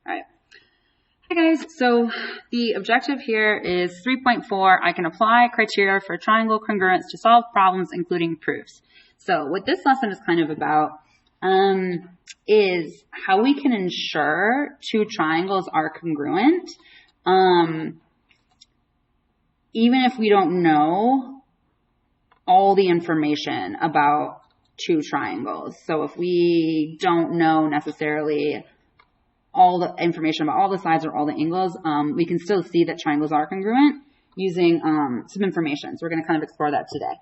All right. Hi guys, so the objective here is 3.4. I can apply criteria for triangle congruence to solve problems, including proofs. So what this lesson is kind of about is how we can ensure two triangles are congruent, even if we don't know all the information about two triangles. So if we don't know necessarily all the information about all the sides or all the angles, we can still see that triangles are congruent using some information. So we're going to kind of explore that today.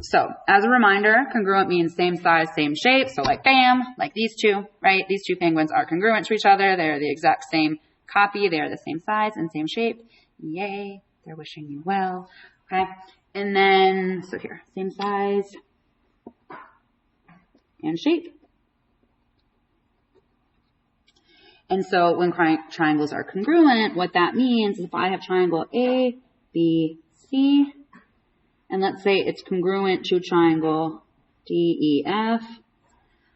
So as a reminder, congruent means same size, same shape. So like bam, like these two, right? These two penguins are congruent to each other. They're the exact same copy. They're the same size and same shape. Yay. They're wishing you well. Okay. And then, so here, same size and shape. And so when triangles are congruent, what that means is if I have triangle A, B, C, and let's say it's congruent to triangle D, E, F.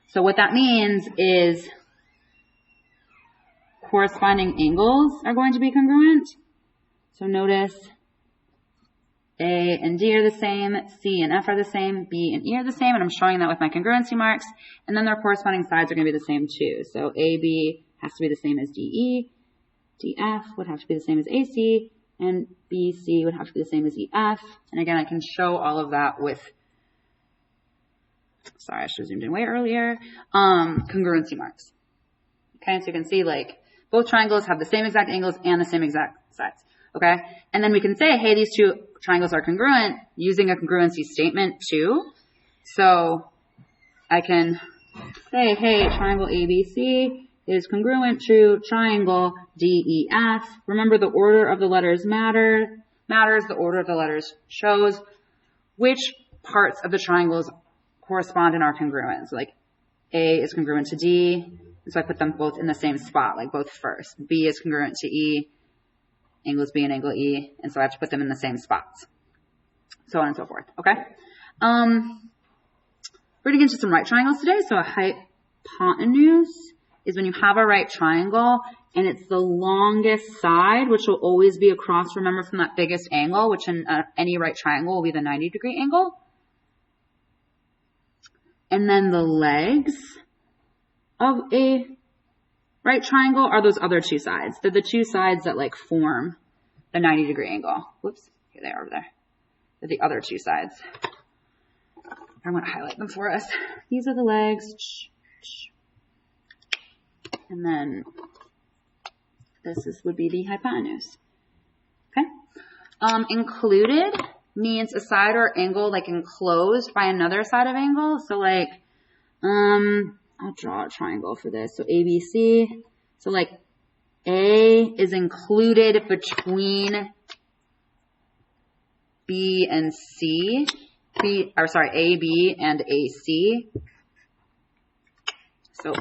So what that means is corresponding angles are going to be congruent. So notice A and D are the same, C and F are the same, B and E are the same, and I'm showing that with my congruency marks. And then their corresponding sides are going to be the same too. So AB has to be the same as DE, DF would have to be the same as AC, and BC would have to be the same as EF. And again, I can show all of that with, sorry, I should have zoomed in way earlier, congruency marks. Okay, so you can see like both triangles have the same exact angles and the same exact sides. Okay, and then we can say, hey, these two triangles are congruent using a congruency statement too. So I can say, hey, triangle ABC is congruent to triangle DEF. Remember, the order of the letters matters. The order of the letters shows which parts of the triangles correspond and are congruent. So like A is congruent to D, so I put them both in the same spot, like both first. B is congruent to E, angle is B and angle E, and so I have to put them in the same spots. So on and so forth, okay? We're gonna get into some right triangles today. So a hypotenuse is when you have a right triangle and it's the longest side, which will always be across, remember, from that biggest angle, which in any right triangle will be the 90-degree angle. And then the legs of a right triangle are those other two sides. They're the two sides that like form the 90-degree angle. Whoops, here they are over there. They're the other two sides. I'm going to highlight them for us. These are the legs. And then this would be the hypotenuse. Okay. Included means a side or angle like enclosed by another side of angle. So like, I'll draw a triangle for this. So ABC. So like A is included between B and C. AB and AC. So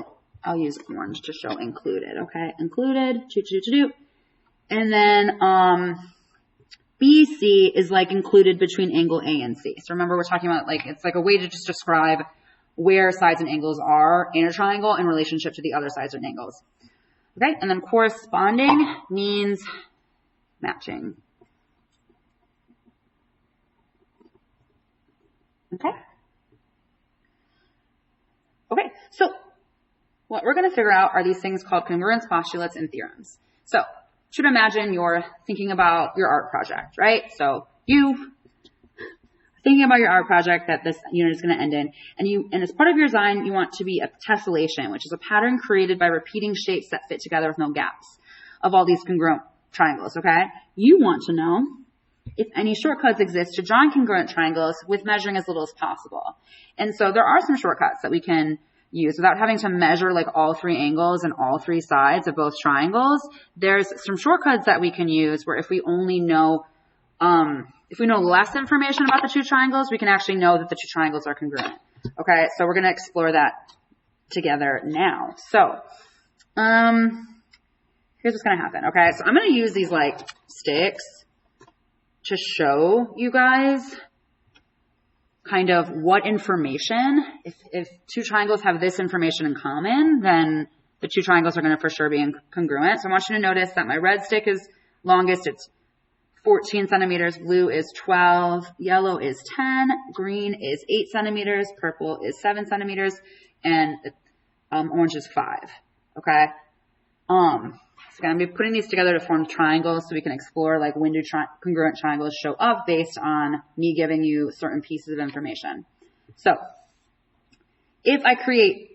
I'll use orange to show included, okay? Included, and then BC is like included between angle A and C. So remember, we're talking about like, it's like a way to just describe where sides and angles are in a triangle in relationship to the other sides and angles. Okay, and then corresponding means matching. Okay? Okay, so what we're going to figure out are these things called congruence postulates and theorems. So you should imagine you're thinking about your art project, right? So you thinking about your art project that this unit is going to end in, and as part of your design, you want to be a tessellation, which is a pattern created by repeating shapes that fit together with no gaps of all these congruent triangles, okay? You want to know if any shortcuts exist to drawing congruent triangles with measuring as little as possible. And so there are some shortcuts that we can use without having to measure like all three angles and all three sides of both triangles. There's some shortcuts that we can use where if we only know, if we know less information about the two triangles, we can actually know that the two triangles are congruent. Okay, so we're going to explore that together now. So, here's what's going to happen. Okay, so I'm going to use these like sticks to show you guys kind of what information, if two triangles have this information in common, then the two triangles are going to for sure be congruent. So I want you to notice that my red stick is longest. It's 14 centimeters. Blue is 12. Yellow is 10. Green is 8 centimeters. Purple is 7 centimeters. And orange is 5. Okay. So I'm going to be putting these together to form triangles so we can explore like when do congruent triangles show up based on me giving you certain pieces of information. So if I create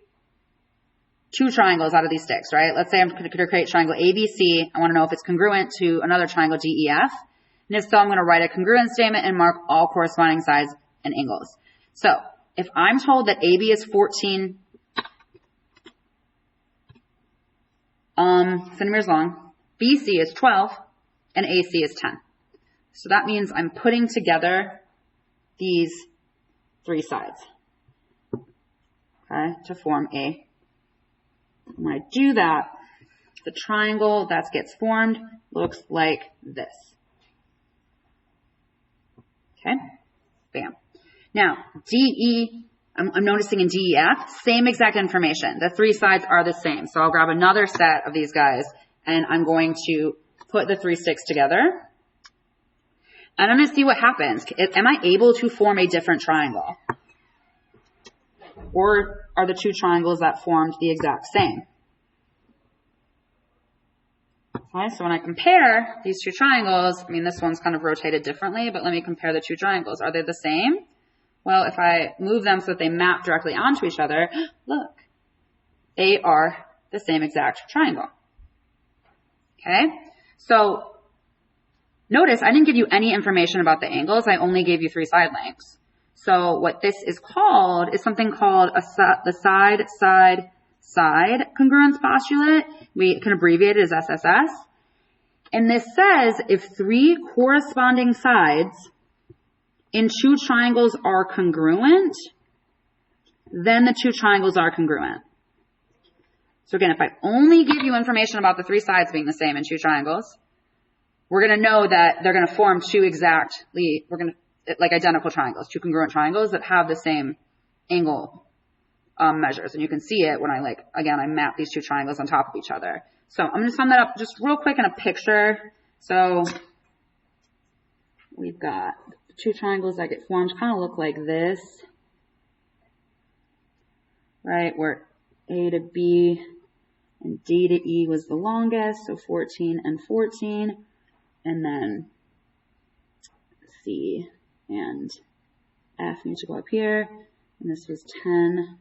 two triangles out of these sticks, right? Let's say I'm going to create triangle ABC. I want to know if it's congruent to another triangle DEF. And if so, I'm going to write a congruence statement and mark all corresponding sides and angles. So if I'm told that AB is 14 centimeters long, BC is 12, and AC is 10. So that means I'm putting together these three sides, okay, to form a. When I do that, the triangle that gets formed looks like this. Okay, bam. Now, DE, I'm noticing in DEF, same exact information. The three sides are the same. So I'll grab another set of these guys, and I'm going to put the three sticks together. And I'm going to see what happens. Am I able to form a different triangle? Or are the two triangles that formed the exact same? Okay, so when I compare these two triangles, I mean, this one's kind of rotated differently, but let me compare the two triangles. Are they the same? Well, if I move them so that they map directly onto each other, look, they are the same exact triangle. Okay, so notice I didn't give you any information about the angles. I only gave you three side lengths. So what this is called is something called the side-side congruence postulate. We can abbreviate it as SSS. And this says if three corresponding sides in two triangles are congruent, then the two triangles are congruent. So again, if I only give you information about the three sides being the same in two triangles, we're going to know that they're going to form two exactly, like identical triangles, two congruent triangles that have the same angle measures. And you can see it when I I map these two triangles on top of each other. So I'm going to sum that up just real quick in a picture. So we've got the two triangles that get formed kind of look like this, right? Where A to B and D to E was the longest, so 14 and 14. And then C and F need to go up here. And this was 10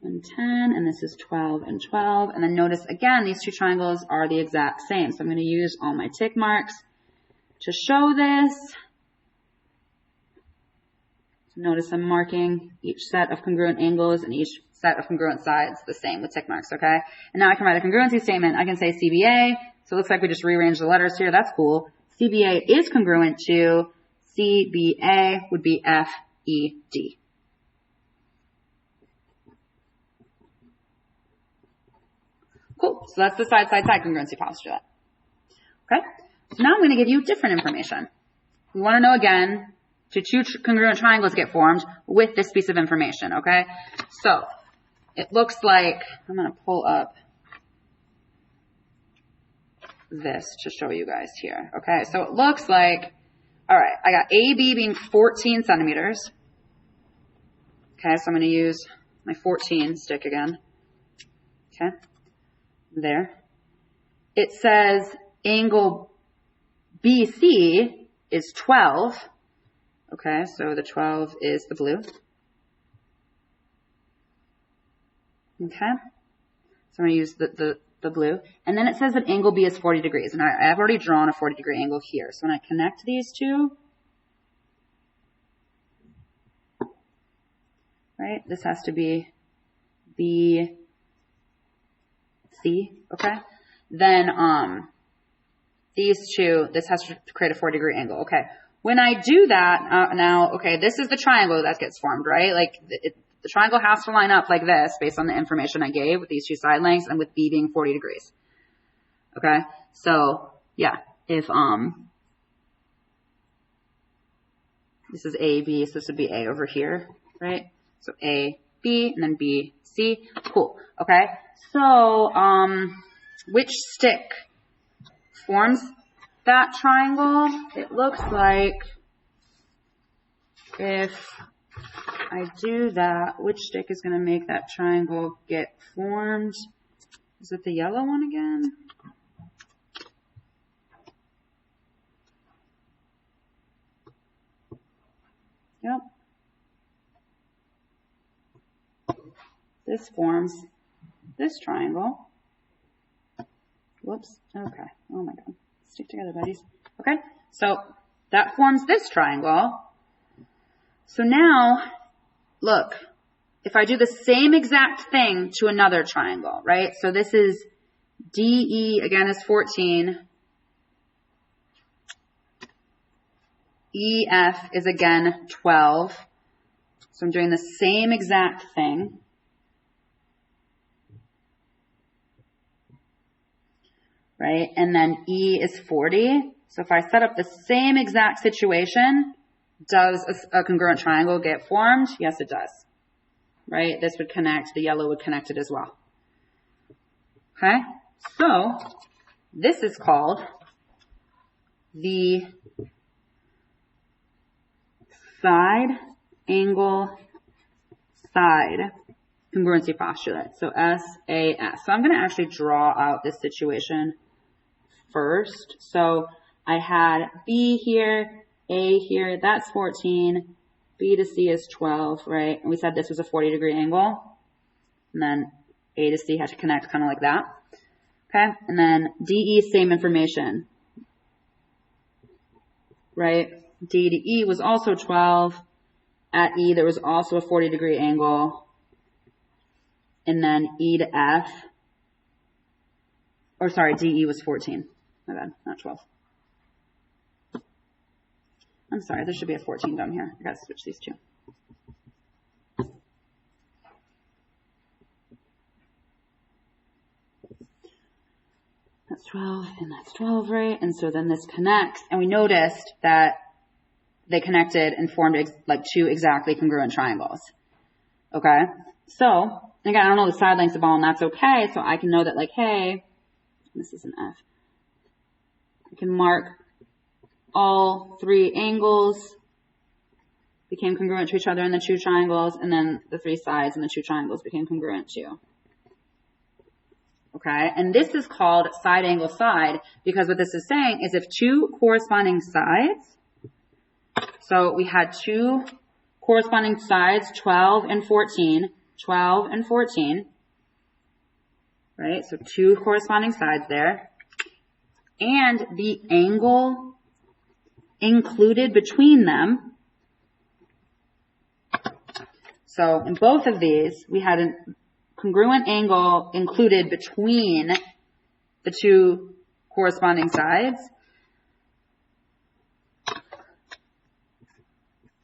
and 10, and this is 12 and 12. And then notice again, these two triangles are the exact same. So I'm going to use all my tick marks to show this. So notice I'm marking each set of congruent angles and each set of congruent sides the same with tick marks, okay? And now I can write a congruency statement. I can say CBA. So it looks like we just rearranged the letters here. That's cool. CBA is congruent to CBA would be FED. Cool. So that's the side-side-side congruency postulate. Okay. So now I'm going to give you different information. We want to know again, do two congruent triangles get formed with this piece of information? Okay. So it looks like, I'm going to pull up this to show you guys here. Okay. So it looks like, all right, I got AB being 14 centimeters. Okay. So I'm going to use my 14 stick again. Okay. There. It says angle BC is 12. Okay, so the 12 is the blue. Okay, so I'm going to use the blue. And then it says that angle B is 40 degrees. And I've already drawn a 40 degree angle here. So when I connect these two, right, this has to be B, C, okay? Then these two, this has to create a 40 degree angle, okay? When I do that, now, okay, this is the triangle that gets formed, right? Like the triangle has to line up like this based on the information I gave with these two side lengths and with B being 40 degrees, okay? So, yeah, if, this is A, B, so this would be A over here, right? So A, B, and then B, C, cool, okay? So, which stick forms that triangle? It looks like if I do that, which stick is going to make that triangle get formed? Is it the yellow one again? Yep. This forms this triangle. Whoops. Okay. Oh my God. Stick together, buddies. Okay. So that forms this triangle. So now, look, if I do the same exact thing to another triangle, right? So this is DE, again, is 14. EF is again 12. So I'm doing the same exact thing. Right? And then E is 40. So if I set up the same exact situation, does a congruent triangle get formed? Yes, it does. Right? This would connect, the yellow would connect it as well. Okay? So this is called the side angle side congruency postulate. So SAS. So I'm going to actually draw out this situation first. So I had B here, A here, that's 14, B to C is 12, right? And we said this was a 40-degree angle. And then A to C had to connect kind of like that. Okay? And then DE, same information. Right? D to E was also 12. At E, there was also a 40-degree angle. And then E to F, or sorry, DE was 14. My bad, not 12. I'm sorry, there should be a 14 down here. I gotta switch these two. That's 12, and that's 12, right? And so then this connects, and we noticed that they connected and formed like two exactly congruent triangles. Okay? So, again, I don't know the side lengths of all, and that's okay. So I can know that, like, hey, this is an F. I can mark all three angles became congruent to each other in the two triangles, and then the three sides in the two triangles became congruent too. Okay, and this is called side angle side because what this is saying is if two corresponding sides, so we had two corresponding sides, 12 and 14, 12 and 14, right? So two corresponding sides there. And the angle included between them. So in both of these, we had a congruent angle included between the two corresponding sides.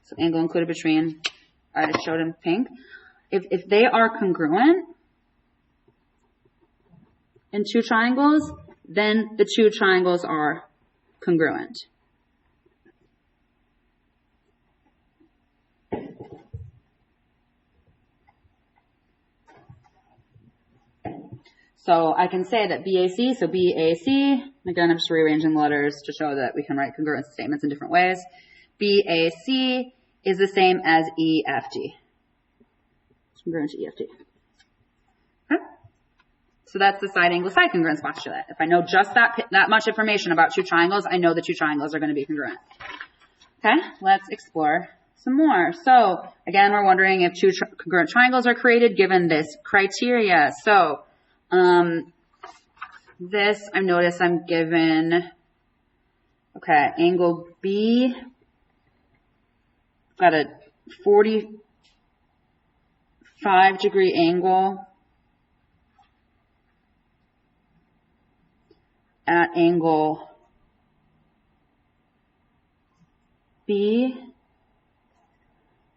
So angle included between, I just showed in pink. If they are congruent in two triangles, then the two triangles are congruent. So I can say that BAC, so BAC, again, I'm just rearranging the letters to show that we can write congruent statements in different ways. BAC is the same as EFG. It's congruent to EFG. Okay? So that's the side angle side congruence postulate. If I know just that much information about two triangles, I know the two triangles are going to be congruent. Okay, let's explore some more. So again, we're wondering if two congruent triangles are created given this criteria. So this, I notice I'm given, okay, angle B, got a 45-degree angle at angle B,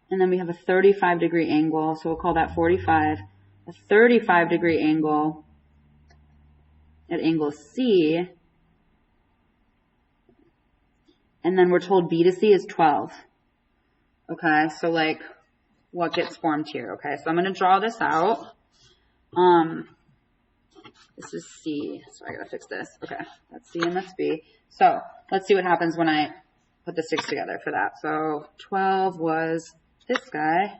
and then we have a 35-degree angle, so we'll call that 45, a 35-degree angle at angle C, and then we're told B to C is 12. Okay, so what gets formed here? Okay, so I'm going to draw this out. This is C, so I gotta fix this. Okay, that's C and that's B. So let's see what happens when I put the sticks together for that. So 12 was this guy.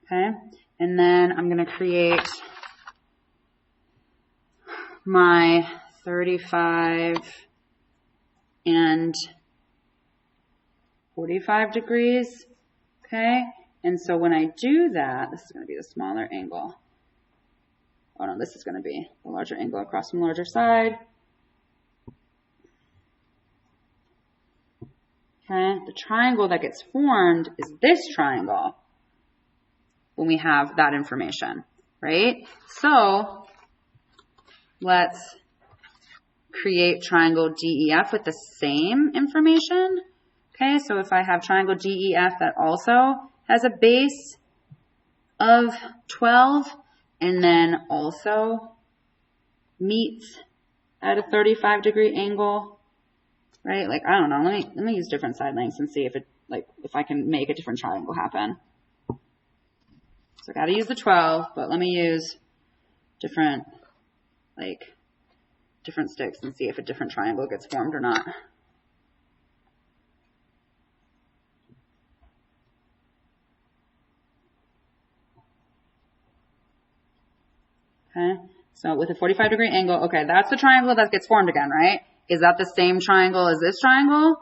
Okay, and then I'm gonna create my 35 and 45 degrees. Okay, and so when I do that, this is going to be the smaller angle. Oh no, this is going to be the larger angle across from the larger side. Okay, the triangle that gets formed is this triangle when we have that information, right? So let's create triangle DEF with the same information. Okay, so if I have triangle DEF that also has a base of 12 and then also meets at a 35 degree angle, right? Like, I don't know, let me use different side lengths and see if it, like, if I can make a different triangle happen. So I gotta use the 12, but let me use different sticks and see if a different triangle gets formed or not. Okay, so with a 45 degree angle, okay, that's the triangle that gets formed again, right? Is that the same triangle as this triangle?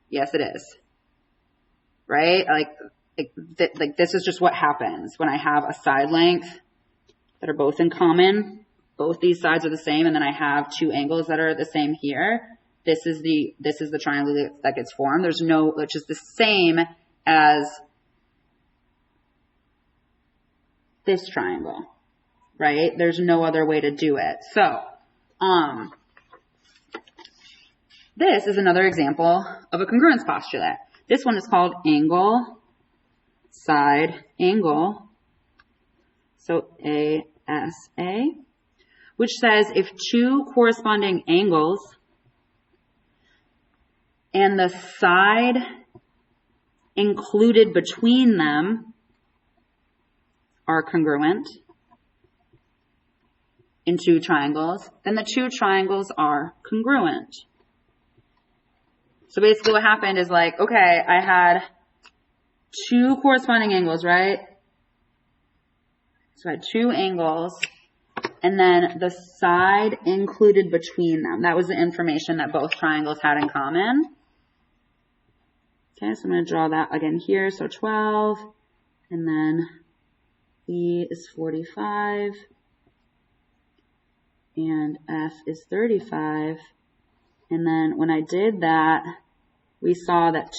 Yes, it is. Right? Like this is just what happens when I have a side length that are both in common. Both these sides are the same, and then I have two angles that are the same here. This is the triangle that gets formed. There's no, which is the same as this triangle, right? There's no other way to do it. So, this is another example of a congruence postulate. This one is called angle, side, angle. So ASA, which says if two corresponding angles and the side included between them are congruent in two triangles, then the two triangles are congruent. So basically what happened is like, okay, I had two corresponding angles, right? So I had two angles, and then the side included between them. That was the information that both triangles had in common. Okay, so I'm going to draw that again here. So 12, and then E is 45, and F is 35. And then when I did that, we saw that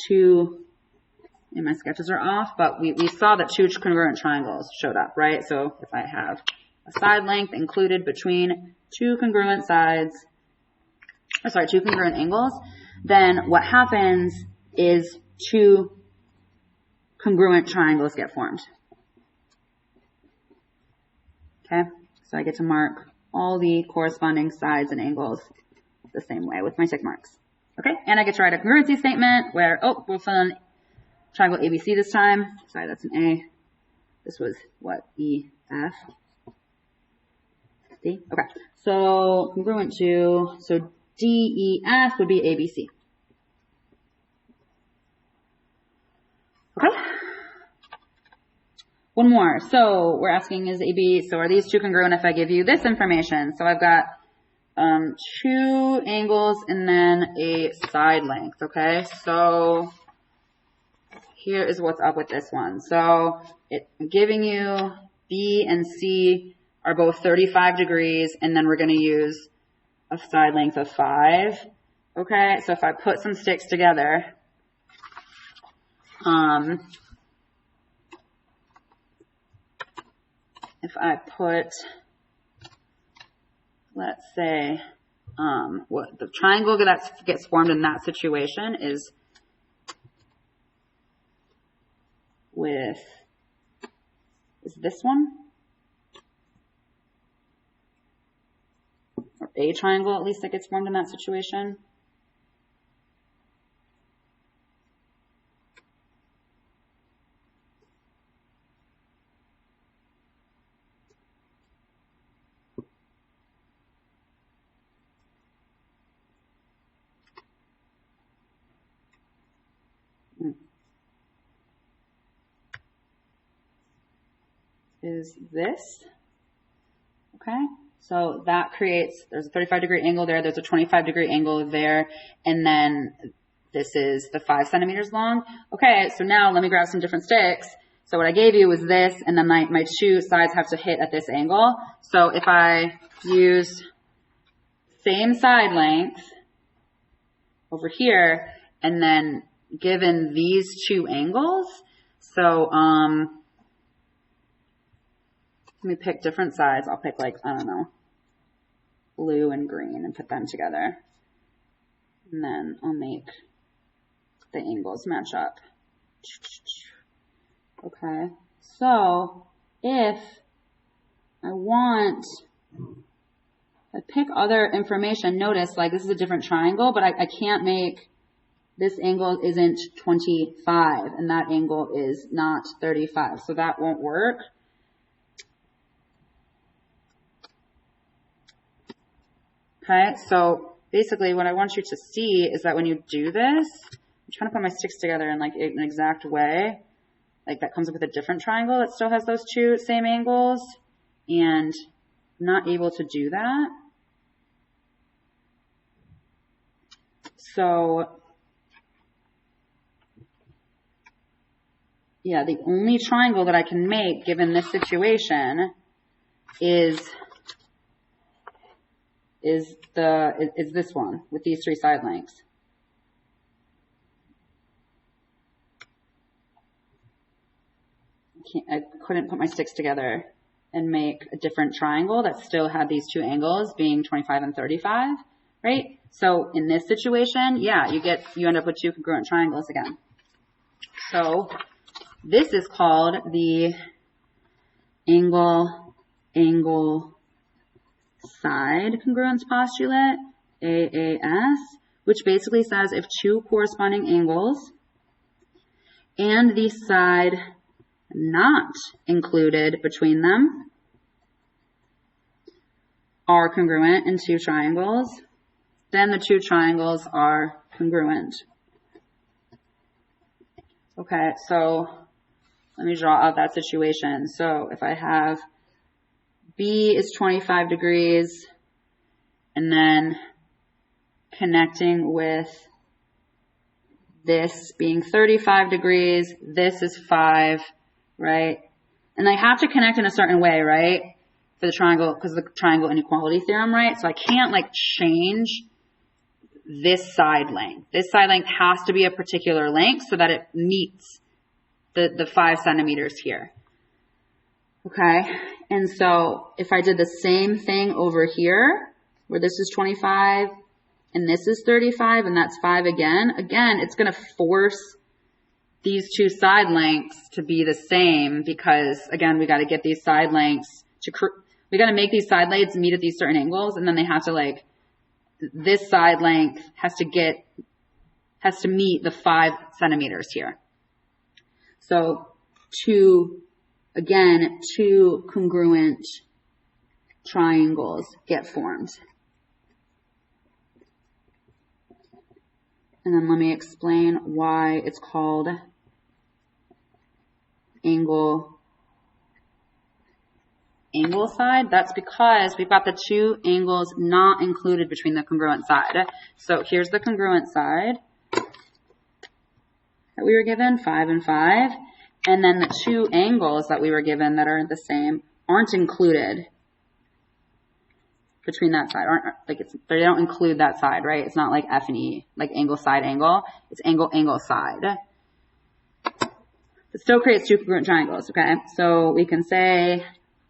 and my sketches are off, but we saw that two congruent triangles showed up, right? So if I have a side length included between two congruent two congruent angles, then what happens is two congruent triangles get formed. Okay, so I get to mark all the corresponding sides and angles the same way with my tick marks. Okay, and I get to write a congruency statement where, we'll fill in triangle ABC this time. Sorry, that's an A. This was what? E, F. D? Okay, so congruent to, so D, E, F would be ABC. Okay. One more. So we're asking is AB, so are these two congruent if I give you this information? So I've got two angles and then a side length, okay? So here is what's up with this one. So I'm giving you B and C are both 35 degrees, and then we're going to use a side length of 5. Okay, so if I put some sticks together, if I put, let's say, what the triangle that gets formed in that situation is this one? Or a triangle, at least, that gets formed in that situation. is this. Okay, so that creates, there's a 35-degree angle there, there's a 25-degree angle there, and then this is the 5 centimeters long. Okay, so now let me grab some different sticks. So what I gave you was this, and then my two sides have to hit at this angle. So if I use same side length over here, and then given these two angles, so let me pick different sides. I'll pick like, I don't know, blue and green and put them together. And then I'll make the angles match up. Okay, so if I pick other information, notice like this is a different triangle, but I can't make, this angle isn't 25 and that angle is not 35. So that won't work. Okay, so basically what I want you to see is that when you do this, I'm trying to put my sticks together in like an exact way. Like that comes up with a different triangle that still has those two same angles, and I'm not able to do that. So yeah, the only triangle that I can make given this situation is this one with these 3 side lengths. I couldn't put my sticks together and make a different triangle that still had these 2 angles being 25 and 35, right? So in this situation, yeah, you end up with 2 congruent triangles again. So this is called the angle side congruence postulate, AAS, which basically says if 2 corresponding angles and the side not included between them are congruent in 2 triangles, then the 2 triangles are congruent. Okay, so let me draw out that situation. So if I have B is 25 degrees and then connecting with this being 35 degrees, this is 5, right? And I have to connect in a certain way, right? For the triangle, because of the triangle inequality theorem, right? So I can't like change this side length. This side length has to be a particular length so that it meets the 5 centimeters here. Okay, and so if I did the same thing over here, where this is 25 and this is 35 and that's 5 again, it's going to force these 2 side lengths to be the same because, again, we got to get these side lengths we got to make these side lengths meet at these certain angles, and then they have to like, this side length has to meet the 5 centimeters here. So 2 congruent triangles get formed. And then let me explain why it's called angle side. That's because we've got the 2 angles not included between the congruent side. So here's the congruent side that we were given, 5 and 5. And then the 2 angles that we were given that are the same aren't included between that side. They don't include that side, right? It's not like F and E, like angle side angle. It's angle side. It still creates 2 congruent triangles, okay? So we can say,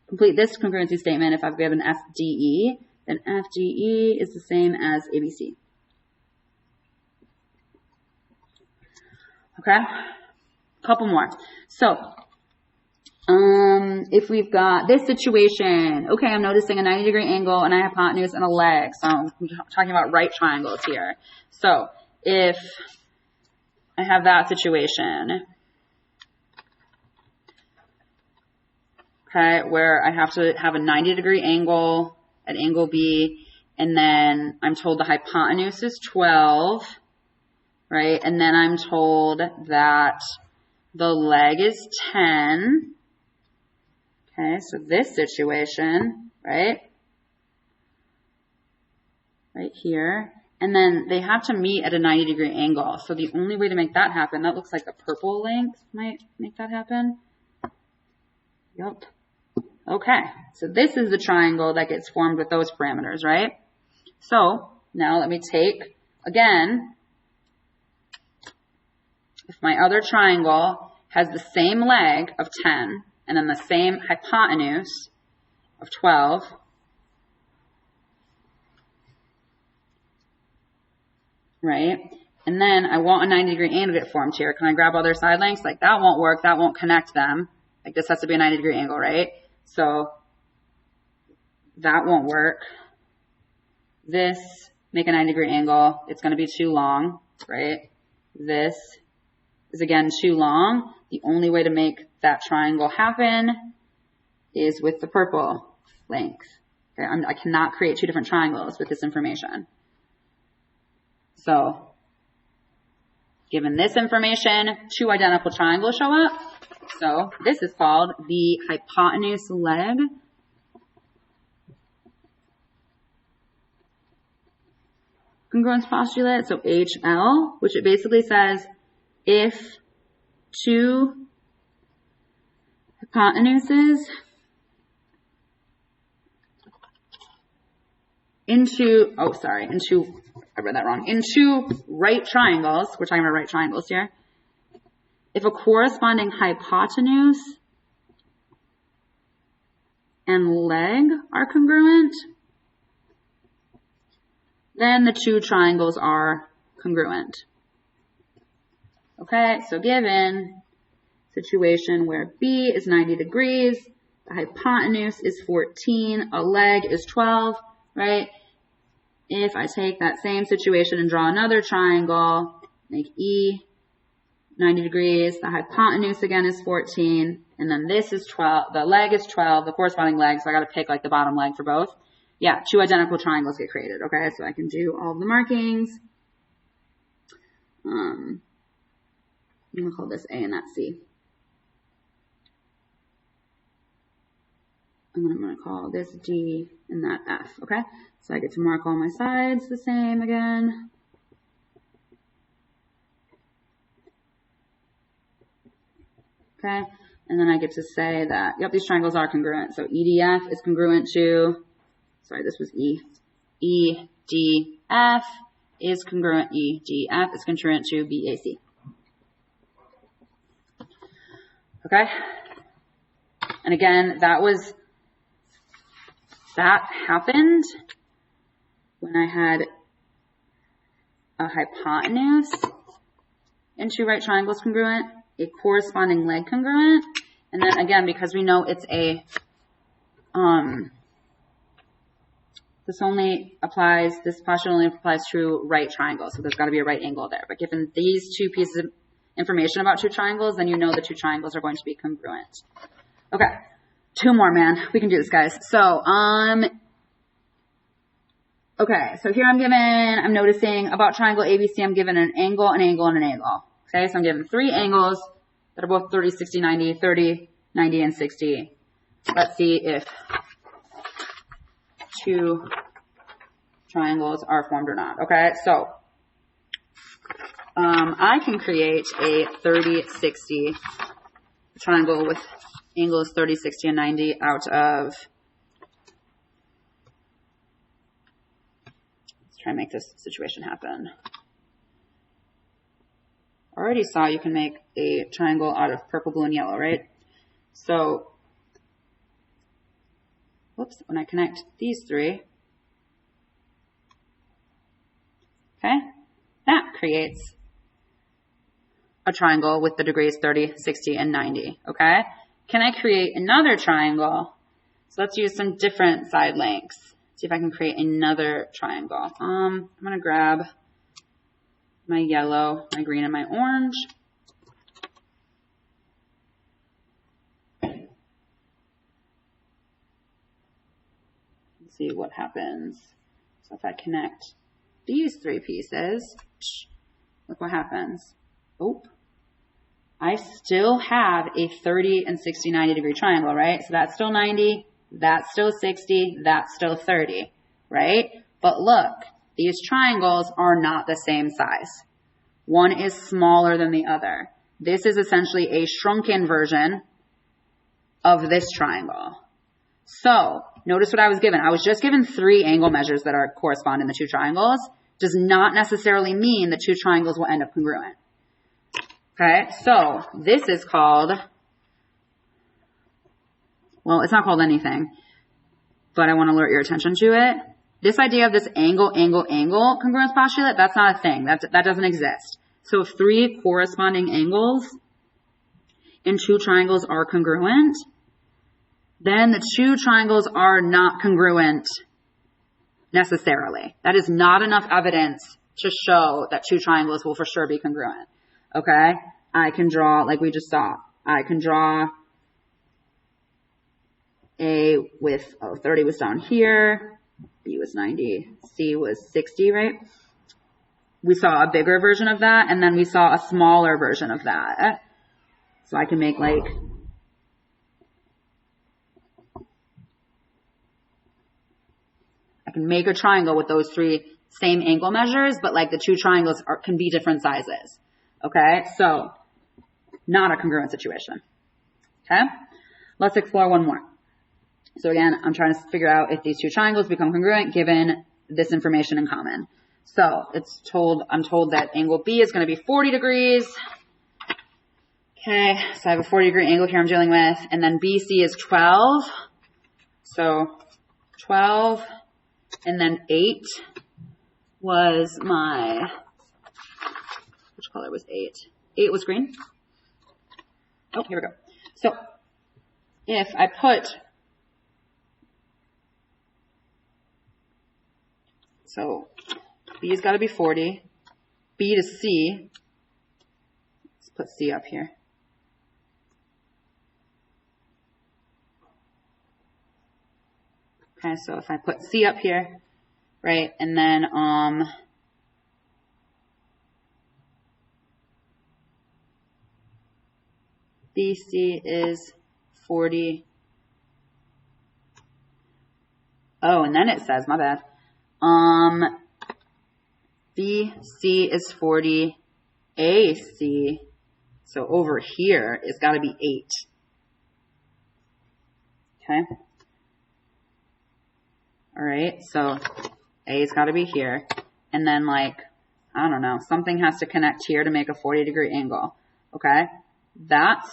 complete this congruency statement. If I've given FDE, then FDE is the same as ABC. Okay? Couple more. So, if we've got this situation, okay, I'm noticing a 90-degree angle and a hypotenuse and a leg. So I'm talking about right triangles here. So if I have that situation, okay, where I have to have a 90-degree angle at angle B, and then I'm told the hypotenuse is 12, right? And then I'm told that the leg is 10. Okay, so this situation, right here, and then they have to meet at a 90-degree angle. So the only way to make that happen, that looks like the purple length might make that happen. Yep. Okay, so this is the triangle that gets formed with those parameters, right? So now let me take, again, if my other triangle has the same leg of 10 and then the same hypotenuse of 12, right? And then I want a 90-degree angle to get formed here. Can I grab other side lengths? Like that won't work. That won't connect them. Like this has to be a 90-degree angle, right? So that won't work. This, make a 90-degree angle. It's going to be too long, right? This is again too long. The only way to make that triangle happen is with the purple length. Okay? I cannot create two different triangles with this information. So, given this information, two identical triangles show up. So, this is called the hypotenuse leg congruence postulate. So, HL, which it basically says if two hypotenuses into right triangles, we're talking about right triangles here, if a corresponding hypotenuse and leg are congruent, then the two triangles are congruent. Okay, so given situation where B is 90 degrees, the hypotenuse is 14, a leg is 12, right? If I take that same situation and draw another triangle, make E 90 degrees, the hypotenuse again is 14, and then this is 12, the leg is 12, the corresponding leg, so I gotta pick like the bottom leg for both. Yeah, two identical triangles get created, okay? So I can do all of the markings. I'm gonna call this A and that's C. And then I'm going to call this D and that F, okay? So I get to mark all my sides the same again. Okay, and then I get to say that, yep, these triangles are congruent. So EDF is congruent to, sorry, this was E. EDF is congruent, EDF is congruent to BAC. Okay? And again, that happened when I had a hypotenuse and two right triangles congruent, a corresponding leg congruent, and then again, because we know it's a, this postulate only applies to right triangles, so there's got to be a right angle there. But given these two pieces of information about two triangles, then you know the two triangles are going to be congruent. Okay. Two more, man. We can do this, guys. So, okay. So here I'm noticing about triangle ABC, I'm given an angle, an angle, and an angle. Okay. So I'm given three angles that are both 30, 60, 90, 30, 90, and 60. Let's see if two triangles are formed or not. Okay. So, I can create a 30, 60 triangle with angles 30, 60, and 90 out of, let's try and make this situation happen. Already saw you can make a triangle out of purple, blue, and yellow, right? So, whoops, when I connect these three, okay, that creates a triangle with the degrees 30, 60, and 90, okay? Can I create another triangle? So let's use some different side lengths. See if I can create another triangle. I'm going to grab my yellow, my green, and my orange. Let's see what happens. So if I connect these three pieces, look what happens. Oh, I still have a 30 and 60, 90 degree triangle, right? So that's still 90, that's still 60, that's still 30, right? But look, these triangles are not the same size. One is smaller than the other. This is essentially a shrunken version of this triangle. So notice what I was given. I was just given 3 angle measures that correspond in the 2 triangles. Does not necessarily mean the 2 triangles will end up congruent. Okay, so this is called, well, it's not called anything, but I want to alert your attention to it. This idea of this angle congruence postulate, that's not a thing. That doesn't exist. So if 3 corresponding angles in 2 triangles are congruent, then the 2 triangles are not congruent necessarily. That is not enough evidence to show that 2 triangles will for sure be congruent. Okay? I can draw, like we just saw, I can draw A with, 30 was down here, B was 90, C was 60, right? We saw a bigger version of that, and then we saw a smaller version of that. So I can make like, I can make a triangle with those 3 same angle measures, but like the 2 triangles can be different sizes. Okay, so not a congruent situation. Okay, let's explore one more. So again, I'm trying to figure out if these 2 triangles become congruent given this information in common. So I'm told that angle B is going to be 40 degrees. Okay, so I have a 40 degree angle here I'm dealing with, and then BC is 12. So 12, and then 8 was my, which color was 8? 8 was green. Oh, here we go. So if I put, so B's got to be 40, B to C, let's put C up here. Okay, so if I put C up here, right, and then BC is 40. Oh, and then it says, my bad. BC is 40. AC, so over here, it's got to be 8. Okay. All right, so A's got to be here. And then like, I don't know, something has to connect here to make a 40 degree angle. Okay. That's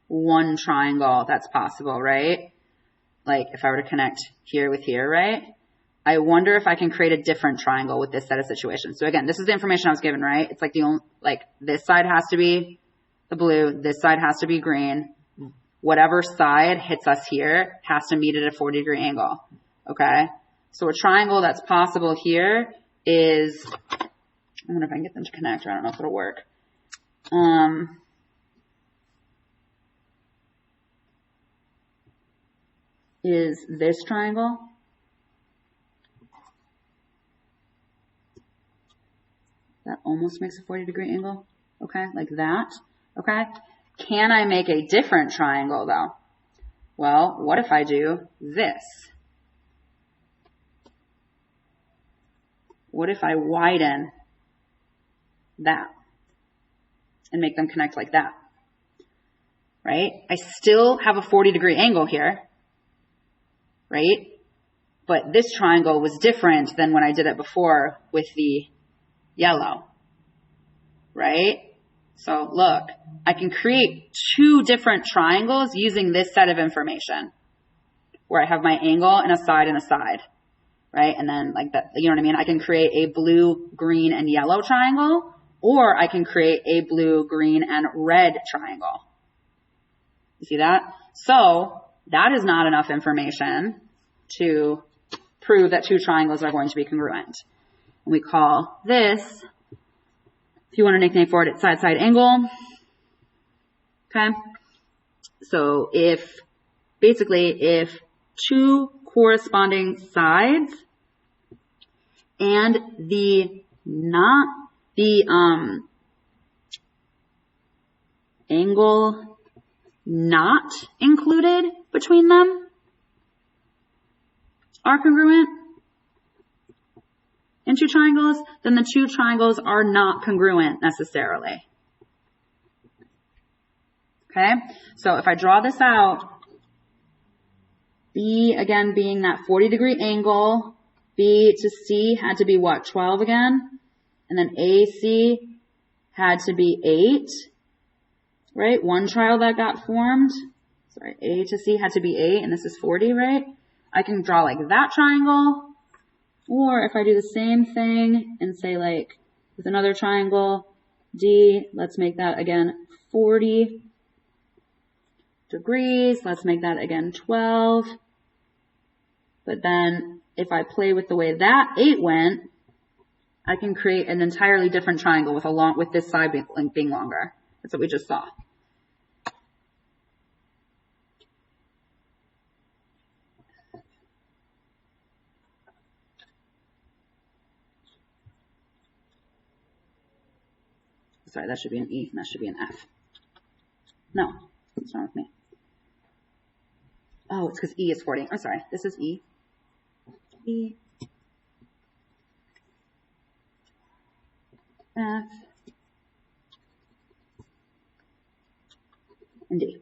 one triangle that's possible, right? Like if I were to connect here with here, right? I wonder if I can create a different triangle with this set of situations. So again, this is the information I was given, right? It's like this side has to be the blue, this side has to be green. Whatever side hits us here has to meet at a 40 degree angle. Okay. So a triangle that's possible here is, I wonder if I can get them to connect, or I don't know if it'll work. Is this triangle. That almost makes a 40 degree angle. Okay, like that. Okay. Can I make a different triangle though? Well, what if I do this? What if I widen that and make them connect like that? Right? I still have a 40 degree angle here. Right? But this triangle was different than when I did it before with the yellow. Right? So look, I can create 2 different triangles using this set of information where I have my angle and a side and a side. Right? And then like that, you know what I mean? I can create a blue, green, and yellow triangle, or I can create a blue, green, and red triangle. You see that? So that is not enough information to prove that 2 triangles are going to be congruent. And we call this, if you want a nickname for it, it's side-side angle. Okay? So if 2 corresponding sides and angle not included between them are congruent in two triangles, then the two triangles are not congruent necessarily. Okay, so if I draw this out, B again being that 40-degree angle, B to C had to be what, 12 again? And then AC had to be 8, right? One triangle that got formed, sorry, A to C had to be 8, and this is 40, right? I can draw like that triangle, or if I do the same thing and say like with another triangle, D, let's make that again 40 degrees, let's make that again 12. But then if I play with the way that 8 went, I can create an entirely different triangle with this side being longer. That's what we just saw. Sorry, that should be an E, and that should be an F. No, what's wrong with me? Oh, it's because E is 40. I'm sorry, this is E. E. F. And D.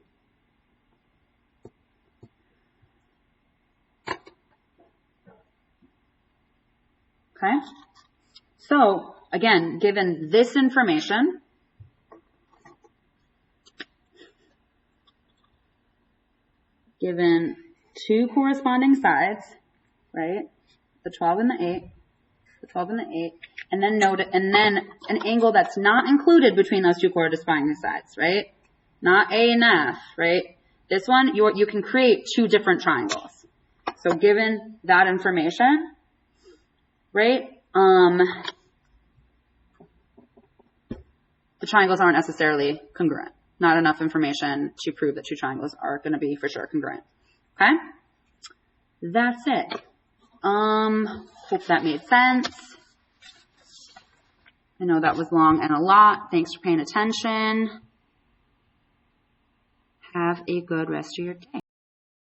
Okay? So, again, given this information, given two corresponding sides, right? The 12 and the 8, the 12 and the 8, and then note, and then an angle that's not included between those two corresponding sides, right? Not A and F, right? This one, you can create two different triangles. So given that information, right? The triangles aren't necessarily congruent. Not enough information to prove that two triangles are going to be for sure congruent. Okay? That's it. Hope that made sense. I know that was long and a lot. Thanks for paying attention. Have a good rest of your day.